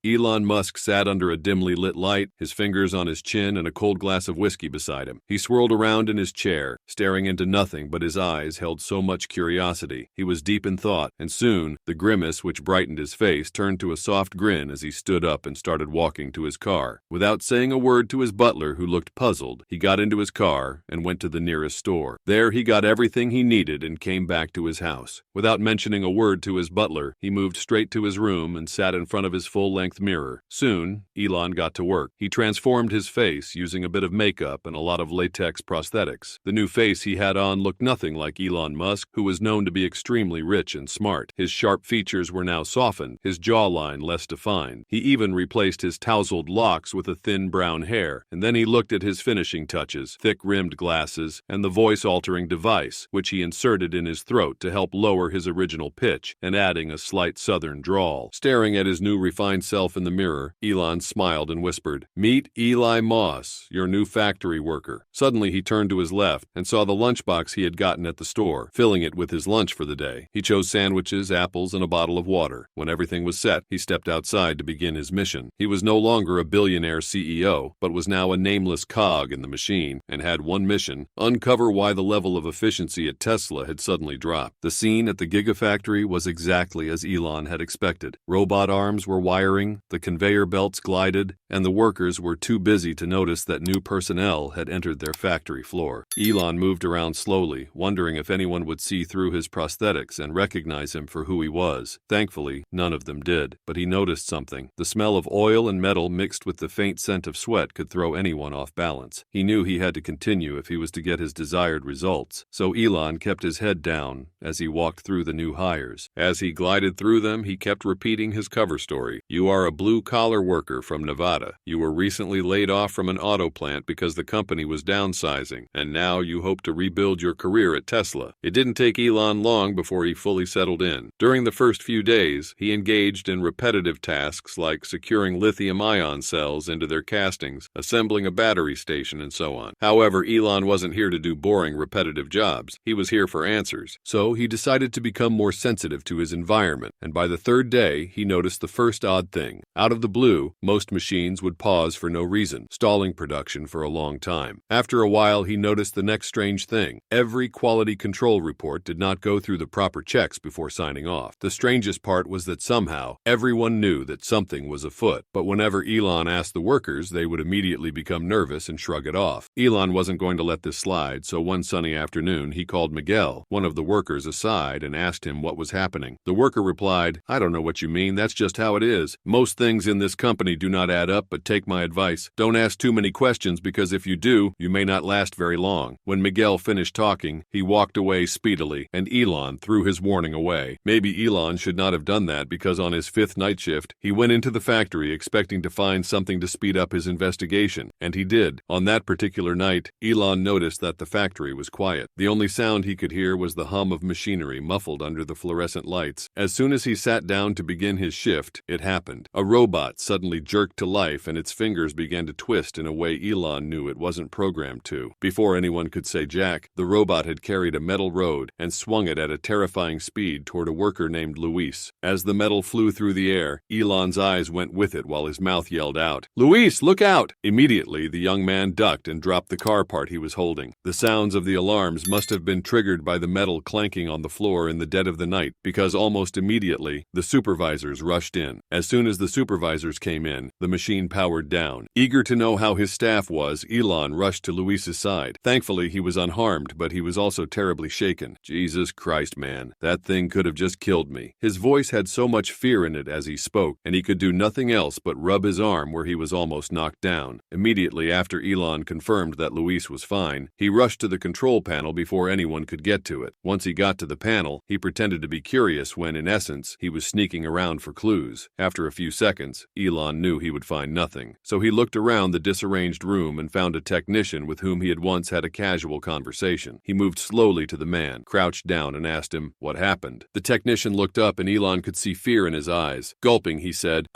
Elon Musk sat under a dimly lit light, his fingers on his chin and a cold glass of whiskey beside him. He swirled around in his chair, staring into nothing, but his eyes held so much curiosity. He was deep in thought, and soon, the grimace which brightened his face turned to a soft grin as he stood up and started walking to his car. Without saying a word to his butler, who looked puzzled, he got into his car and went to the nearest store. There he got everything he needed and came back to his house. Without mentioning a word to his butler, he moved straight to his room and sat in front of his full-length mirror. Soon, Elon got to work. He transformed his face using a bit of makeup and a lot of latex prosthetics. The new face he had on looked nothing like Elon Musk, who was known to be extremely rich and smart. His sharp features were now softened, his jawline less defined. He even replaced his tousled locks with a thin brown hair, and then he looked at his finishing touches, thick-rimmed glasses, and the voice-altering device, which he inserted in his throat to help lower his original pitch and adding a slight southern drawl. Staring at his new refined self in the mirror, Elon smiled and whispered, "Meet Eli Moss, your new factory worker." Suddenly he turned to his left and saw the lunchbox he had gotten at the store, filling it with his lunch for the day. He chose sandwiches, apples, and a bottle of water. When everything was set, he stepped outside to begin his mission. He was no longer a billionaire CEO, but was now a nameless cog in the machine, and had one mission: uncover why the level of efficiency at Tesla had suddenly dropped. The scene at the Gigafactory was exactly as Elon had expected. Robot arms were wiring, the conveyor belts glided, and the workers were too busy to notice that new personnel had entered their factory floor. Elon moved around slowly, wondering if anyone would see through his prosthetics and recognize him for who he was. Thankfully, none of them did, but he noticed something. The smell of oil and metal mixed with the faint scent of sweat could throw anyone off balance. He knew he had to continue if he was to get his desired results, so Elon kept his head down as he walked through the new hires. As he glided through them, he kept repeating his cover story. "You are a blue-collar worker from Nevada. You were recently laid off from an auto plant because the company was downsizing, and now you hope to rebuild your career at Tesla." It didn't take Elon long before he fully settled in. During the first few days, he engaged in repetitive tasks like securing lithium-ion cells into their castings, assembling a battery station, and so on. However, Elon wasn't here to do boring, repetitive jobs. He was here for answers. So he decided to become more sensitive to his environment, and by the third day, he noticed the first odd thing. Out of the blue, most machines would pause for no reason, stalling production for a long time. After a while, he noticed the next strange thing. Every quality control report did not go through the proper checks before signing off. The strangest part was that somehow, everyone knew that something was afoot, but whenever Elon asked the workers, they would immediately become nervous and shrug it off. Elon wasn't going to let this slide, so one sunny afternoon, he called Miguel, one of the workers, aside and asked him what was happening. The worker replied, "I don't know what you mean, that's just how it is. Most things in this company do not add up, but take my advice. Don't ask too many questions, because if you do, you may not last very long." When Miguel finished talking, he walked away speedily, and Elon threw his warning away. Maybe Elon should not have done that, because on his fifth night shift, he went into the factory expecting to find something to speed up his investigation, and he did. On that particular night, Elon noticed that the factory was quiet. The only sound he could hear was the hum of machinery muffled under the fluorescent lights. As soon as he sat down to begin his shift, it happened. A robot suddenly jerked to life, and its fingers began to twist in a way Elon knew it wasn't programmed to. Before anyone could say jack, the robot had carried a metal rod and swung it at a terrifying speed toward a worker named Luis. As the metal flew through the air, Elon's eyes went with it while his mouth yelled out, "Luis, look out!" Immediately, the young man ducked and dropped the car part he was holding. The sounds of the alarms must have been triggered by the metal clanking on the floor in the dead of the night, because almost immediately, the supervisors rushed in. As soon as the supervisors came in, the machine powered down. Eager to know how his staff was, Elon rushed to Luis's side. Thankfully, he was unharmed, but he was also terribly shaken. "Jesus Christ, man, that thing could have just killed me." His voice had so much fear in it as he spoke, and he could do nothing else but rub his arm where he was almost knocked down. Immediately after Elon confirmed that Luis was fine, he rushed to the control panel before anyone could get to it. Once he got to the panel, he pretended to be curious when, in essence, he was sneaking around for clues. After a few seconds, Elon knew he would find nothing. So he looked around the disarranged room and found a technician with whom he had once had a casual conversation. He moved slowly to the man, crouched down, and asked him what happened. The technician looked up and Elon could see fear in his eyes. Gulping, he said,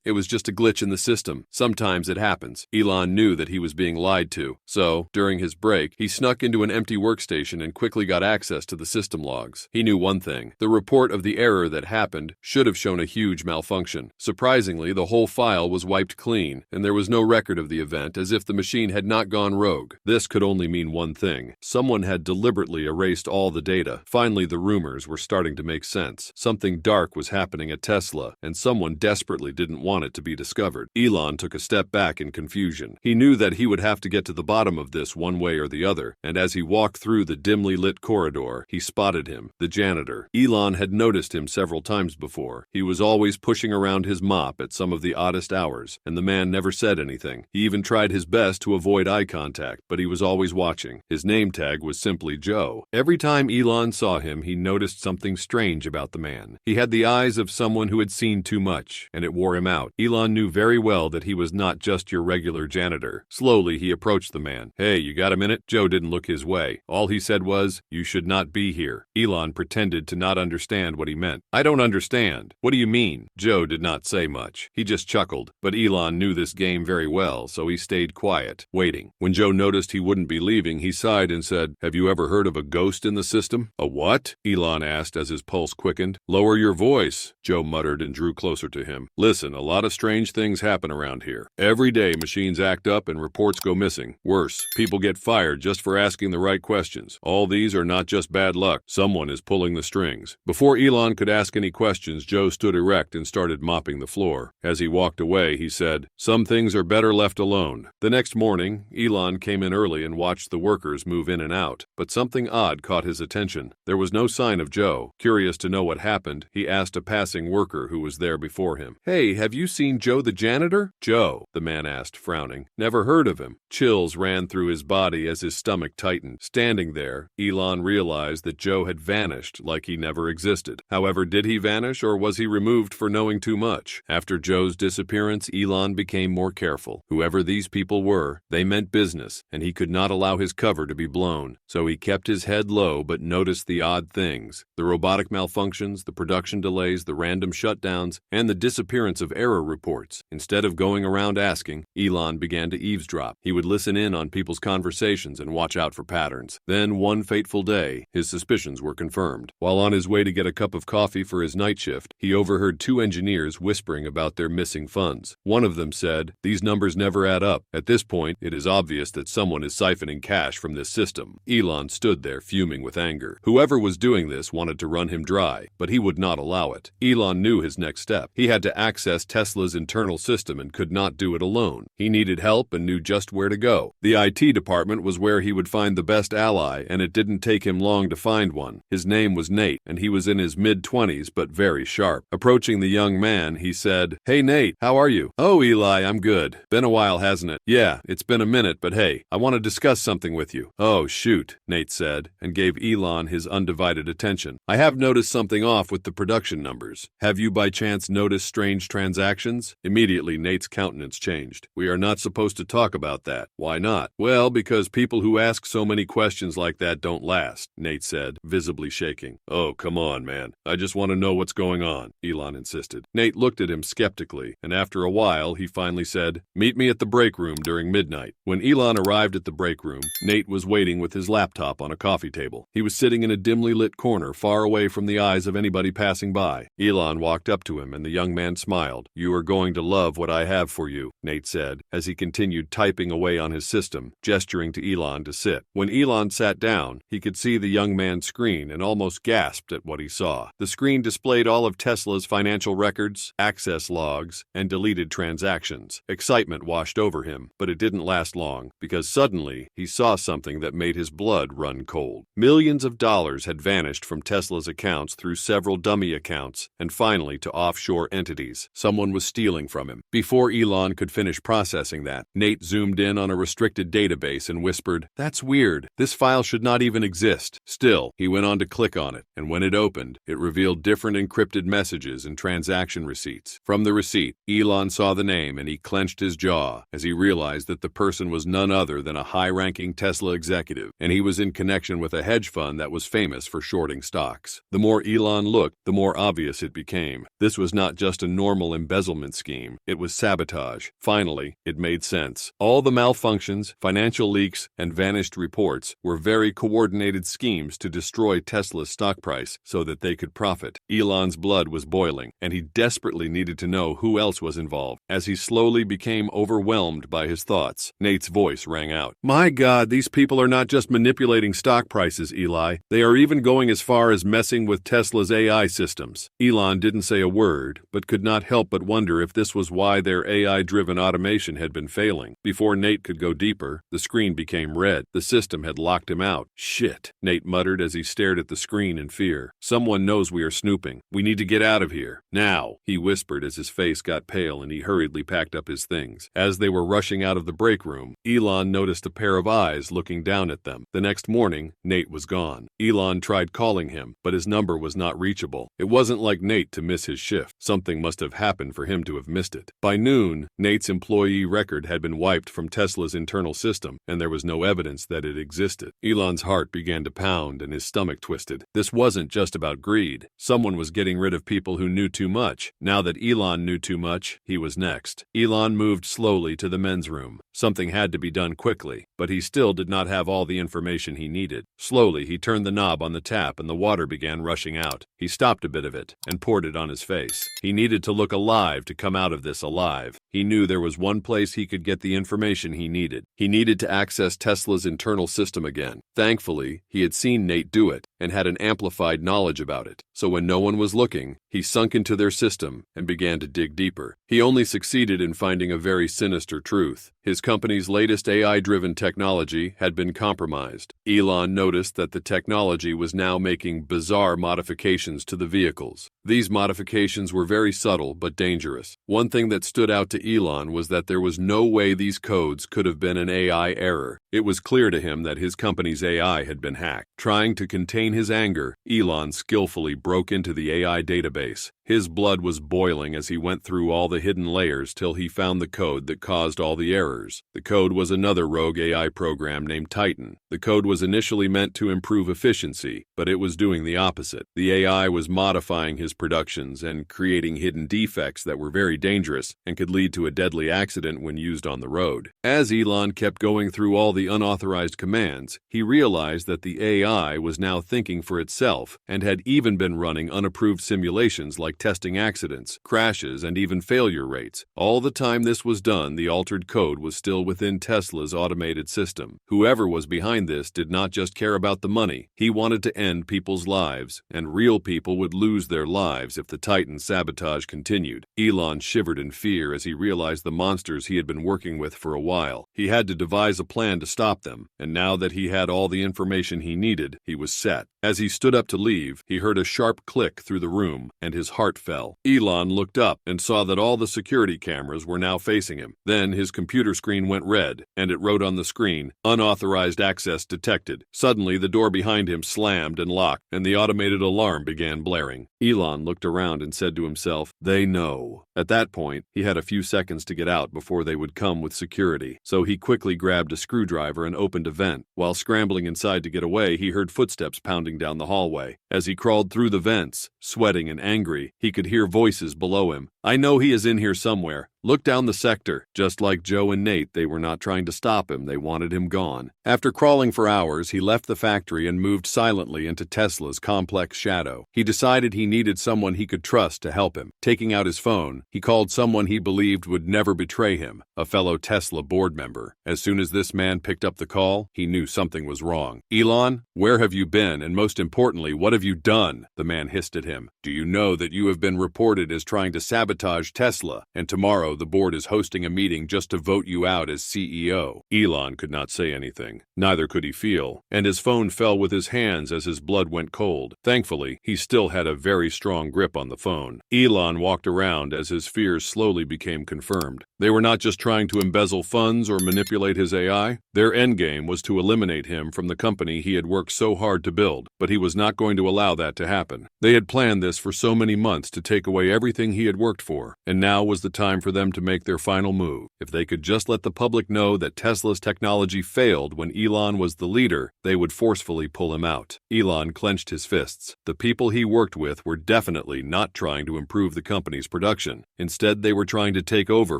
It was just a glitch in the system. Sometimes it happens." Elon knew that he was being lied to. So, during his break, he snuck into an empty workstation and quickly got access to the system logs. He knew one thing. The report of the error that happened should have shown a huge malfunction. So Surprisingly, the whole file was wiped clean, and there was no record of the event, as if the machine had not gone rogue. This could only mean one thing. Someone had deliberately erased all the data. Finally, the rumors were starting to make sense. Something dark was happening at Tesla, and someone desperately didn't want it to be discovered. Elon took a step back in confusion. He knew that he would have to get to the bottom of this one way or the other, and as he walked through the dimly lit corridor, he spotted him, the janitor. Elon had noticed him several times before. He was always pushing around his mop at some of the oddest hours, and the man never said anything. He even tried his best to avoid eye contact, but he was always watching. His name tag was simply Joe. Every time Elon saw him, he noticed something strange about the man. He had the eyes of someone who had seen too much, and it wore him out. Elon knew very well that he was not just your regular janitor. Slowly, he approached the man. "Hey, you got a minute?" Joe didn't look his way. All he said was, "You should not be here." Elon pretended to not understand what he meant. "I don't understand. What do you mean?" Joe did not say much. He just chuckled. But Elon knew this game very well, so he stayed quiet, waiting. When Joe noticed he wouldn't be leaving, he sighed and said, "Have you ever heard of a ghost in the system?" "A what?" Elon asked as his pulse quickened. "Lower your voice," Joe muttered and drew closer to him. "Listen, a lot of strange things happen around here. Every day machines act up and reports go missing. Worse, people get fired just for asking the right questions. All these are not just bad luck. Someone is pulling the strings." Before Elon could ask any questions, Joe stood erect and started mopping the floor. As he walked away, he said, "Some things are better left alone." The next morning, Elon came in early and watched the workers move in and out, but something odd caught his attention. There was no sign of Joe. Curious to know what happened, he asked a passing worker who was there before him, "Hey, have you seen Joe the janitor?" "Joe?" the man asked, frowning. "Never heard of him." Chills ran through his body as his stomach tightened. Standing there, Elon realized that Joe had vanished like he never existed. However, did he vanish, or was he removed for knowing too much? After Joe's disappearance, Elon became more careful. Whoever these people were, they meant business, and he could not allow his cover to be blown. So he kept his head low but noticed the odd things: the robotic malfunctions, the production delays, the random shutdowns, and the disappearance of error reports. Instead of going around asking, Elon began to eavesdrop. He would listen in on people's conversations and watch out for patterns. Then, one fateful day, his suspicions were confirmed. While on his way to get a cup of coffee for his night shift, he overheard two engineers whispering about their missing funds. One of them said, "These numbers never add up. At this point, it is obvious that someone is siphoning cash from this system." Elon stood there fuming with anger. Whoever was doing this wanted to run him dry, but he would not allow it. Elon knew his next step. He had to access Tesla's internal system and could not do it alone. He needed help and knew just where to go. The IT department was where he would find the best ally, and it didn't take him long to find one. His name was Nate, and he was in his mid-20s but very sharp. Approaching the young man, he said, "Hey Nate, how are you?" "Oh Eli, I'm good. Been a while, hasn't it?" "Yeah, it's been a minute, but hey, I want to discuss something with you." "Oh shoot," Nate said, and gave Elon his undivided attention. "I have noticed something off with the production numbers. Have you by chance noticed strange transactions?" Immediately, Nate's countenance changed. "We are not supposed to talk about that." "Why not?" "Well, because people who ask so many questions like that don't last," Nate said, visibly shaking. "Oh, come on, man. I just want to know what's going on," Elon insisted. Nate looked at him skeptically, and after a while, he finally said, "Meet me at the break room during midnight." When Elon arrived at the break room, Nate was waiting with his laptop on a coffee table. He was sitting in a dimly lit corner, far away from the eyes of anybody passing by. Elon walked up to him, and the young man smiled. "You are going to love what I have for you," Nate said, as he continued typing away on his system, gesturing to Elon to sit. When Elon sat down, he could see the young man's screen and almost gasped at what he saw. The screen displayed all of Tesla's financial records, access logs, and deleted transactions. Excitement washed over him, but it didn't last long, because suddenly he saw something that made his blood run cold. Millions of dollars had vanished from Tesla's accounts through several dummy accounts, and finally to offshore entities. Someone was stealing from him. Before Elon could finish processing that, Nate zoomed in on a restricted database and whispered, "That's weird. This file should not even exist." Still, he went on to click on it, and when it opened, it revealed different encrypted messages and transaction receipts. From the receipt, Elon saw the name and he clenched his jaw as he realized that the person was none other than a high-ranking Tesla executive, and he was in connection with a hedge fund that was famous for shorting stocks. The more Elon looked, the more obvious it became. This was not just a normal embezzlement scheme, it was sabotage. Finally, it made sense. All the malfunctions, financial leaks, and vanished reports were very coordinated schemes to destroy Tesla's stock price so that they could profit. Elon's blood was boiling, and he desperately desperately needed to know who else was involved. As he slowly became overwhelmed by his thoughts, Nate's voice rang out. My God, these people are not just manipulating stock prices, Eli. They are even going as far as messing with Tesla's AI systems. Elon didn't say a word, but could not help but wonder if this was why their AI-driven automation had been failing. Before Nate could go deeper, the screen became red. The system had locked him out. Shit, Nate muttered as he stared at the screen in fear. Someone knows we are snooping. We need to get out of here. Now, he whispered as his face got pale and he hurriedly packed up his things. As they were rushing out of the break room, Elon noticed a pair of eyes looking down at them. The next morning, Nate was gone. Elon tried calling him, but his number was not reachable. It wasn't like Nate to miss his shift. Something must have happened for him to have missed it. By noon, Nate's employee record had been wiped from Tesla's internal system, and there was no evidence that it existed. Elon's heart began to pound and his stomach twisted. This wasn't just about greed. Someone was getting rid of people who knew too much. Now that Elon knew too much, he was next. Elon moved slowly to the men's room. Something had to be done quickly, but he still did not have all the information he needed. Slowly, he turned the knob on the tap and the water began rushing out. He stopped a bit of it and poured it on his face. He needed to look alive to come out of this alive. He knew there was one place he could get the information he needed. He needed to access Tesla's internal system again. Thankfully, he had seen Nate do it and had an amplified knowledge about it. So when no one was looking, he sunk into their system and began to dig deeper. He only succeeded in finding a very sinister truth. His company's latest AI-driven technology had been compromised. Elon noticed that the technology was now making bizarre modifications to the vehicles. These modifications were very subtle but dangerous. One thing that stood out to Elon was that there was no way these codes could have been an AI error. It was clear to him that his company's AI had been hacked. Trying to contain his anger, Elon skillfully broke into the AI database. His blood was boiling as he went through all the hidden layers till he found the code that caused all the errors. The code was another rogue AI program named Titan. The code was initially meant to improve efficiency, but it was doing the opposite. The AI was modifying his productions and creating hidden defects that were very dangerous and could lead to a deadly accident when used on the road. As Elon kept going through all the unauthorized commands, he realized that the AI was now thinking for itself and had even been running unapproved simulations like testing accidents, crashes, and even failure rates. All the time this was done, the altered code was still within Tesla's automated system. Whoever was behind this did not just care about the money. He wanted to end people's lives, and real people would lose their lives if the Titan sabotage continued. Elon shivered in fear as he realized the monsters he had been working with for a while. He had to devise a plan to stop them, and now that he had all the information he needed, he was set. As he stood up to leave, he heard a sharp click through the room, and his heart fell. Elon looked up and saw that all the security cameras were now facing him. Then his computer screen went red, and it wrote on the screen, "Unauthorized access detected." Suddenly, the door behind him slammed and locked, and the automated alarm began blaring. Elon looked around and said to himself, "They know." At that point, he had a few seconds to get out before they would come with security, so he quickly grabbed a screwdriver and opened a vent. While scrambling inside to get away, he heard footsteps pounding down the hallway. As he crawled through the vents, sweating and angry, he could hear voices below him. "I know he is in here somewhere. Look down the sector." Just like Joe and Nate, they were not trying to stop him, they wanted him gone. After crawling for hours, he left the factory and moved silently into Tesla's complex shadow. He decided he needed someone he could trust to help him. Taking out his phone, he called someone he believed would never betray him, a fellow Tesla board member. As soon as this man picked up the call, he knew something was wrong. "Elon, where have you been, and most importantly, what have you done?" the man hissed at him. "Do you know that you have been reported as trying to sabotage Tesla, and tomorrow the board is hosting a meeting just to vote you out as CEO. Elon could not say anything. Neither could he feel, and his phone fell with his hands as his blood went cold. Thankfully, he still had a very strong grip on the phone. Elon walked around as his fears slowly became confirmed. They were not just trying to embezzle funds or manipulate his AI. Their endgame was to eliminate him from the company he had worked so hard to build, but he was not going to allow that to happen. They had planned this for so many months to take away everything he had worked for, and now was the time for them to make their final move. If they could just let the public know that Tesla's technology failed when Elon was the leader, they would forcefully pull him out. Elon clenched his fists. The people he worked with were definitely not trying to improve the company's production. Instead, they were trying to take over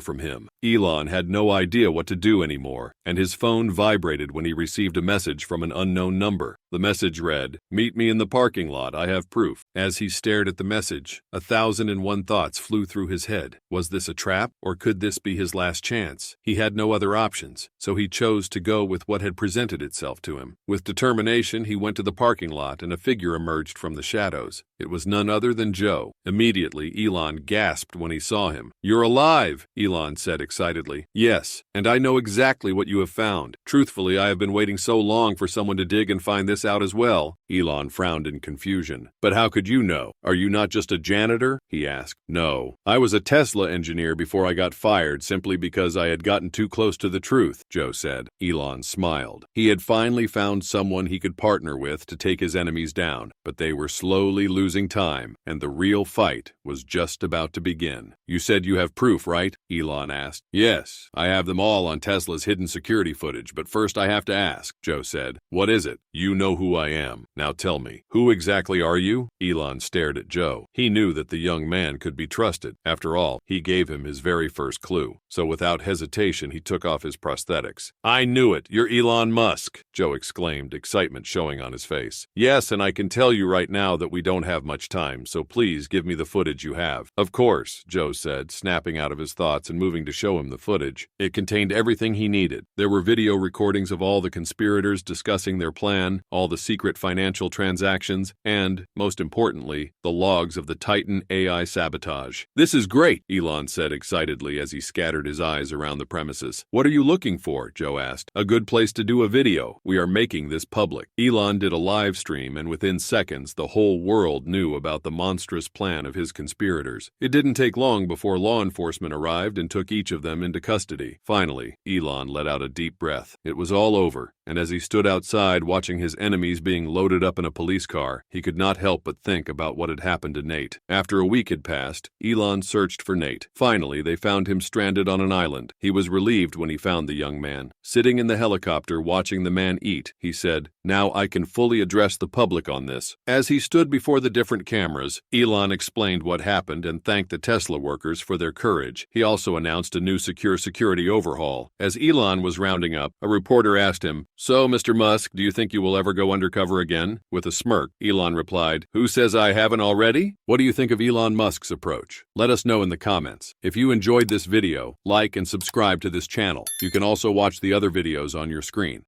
from him. Elon had no idea what to do anymore, and his phone vibrated when he received a message from an unknown number. The message read, "Meet me in the parking lot, I have proof." As he stared at the message, 1,001 thoughts flew through his head. Was this a trap, or could this be his last chance? He had no other options, so he chose to go with what had presented itself to him. With determination, he went to the parking lot, and a figure emerged from the shadows. It was none other than Joe. Immediately, Elon gasped when he saw him. "You're alive," Elon said excitedly. "Yes, and I know exactly what you have found. Truthfully, I have been waiting so long for someone to dig and find this out as well." Elon frowned in confusion. "But how could you know? Are you not just a janitor?" he asked. "No. I was a Tesla engineer before I got fired simply because I had gotten too close to the truth," Joe said. Elon smiled. He had finally found someone he could partner with to take his enemies down, but they were slowly losing time, and the real fight was just about to begin. "You said you have proof, right?" Elon asked. "Yes, I have them all on Tesla's hidden security footage, but first I have to ask," Joe said. "What is it?" "You know who I am. Now tell me, who exactly are you?" Elon stared at Joe. He knew that the young man could be trusted. After all, he gave him his very first clue. So without hesitation, he took off his prosthetics. "I knew it! You're Elon Musk!" Joe exclaimed, excitement showing on his face. "Yes, and I can tell you right now that we don't have much time, so please give me the footage you have." "Of course," Joe said, snapping out of his thoughts and moving to show him the footage. It contained everything he needed. There were video recordings of all the conspirators discussing their plan, all the secret financial transactions, and, most importantly, the logs of the Titan AI sabotage. "This is great," Elon said excitedly as he scattered his eyes around the premises. "What are you looking for?" Joe asked. "A good place to do a video. We are making this public." Elon did a live stream, and within seconds, the whole world knew about the monstrous plan of his conspirators. It didn't take long before law enforcement arrived and took each of them into custody. Finally, Elon let out a deep breath. It was all over, and as he stood outside watching his enemies being loaded up in a police car, he could not help but think about what had happened to Nate. After a week had passed, Elon searched for Nate. Finally, they found him stranded on an island. He was relieved when he found the young man. Sitting in the helicopter watching the man eat, he said, "Now I can fully address the public on this." As he stood before the different cameras, Elon explained what happened and thanked the Tesla workers for their courage. He also announced a new security overhaul. As Elon was rounding up, a reporter asked him, "So, Mr. Musk, do you think you will ever go undercover again?" With a smirk, Elon replied, "Who says I haven't already?" What do you think of Elon Musk's approach? Let us know in the comments. If you enjoyed this video, like and subscribe to this channel. You can also watch the other videos on your screen.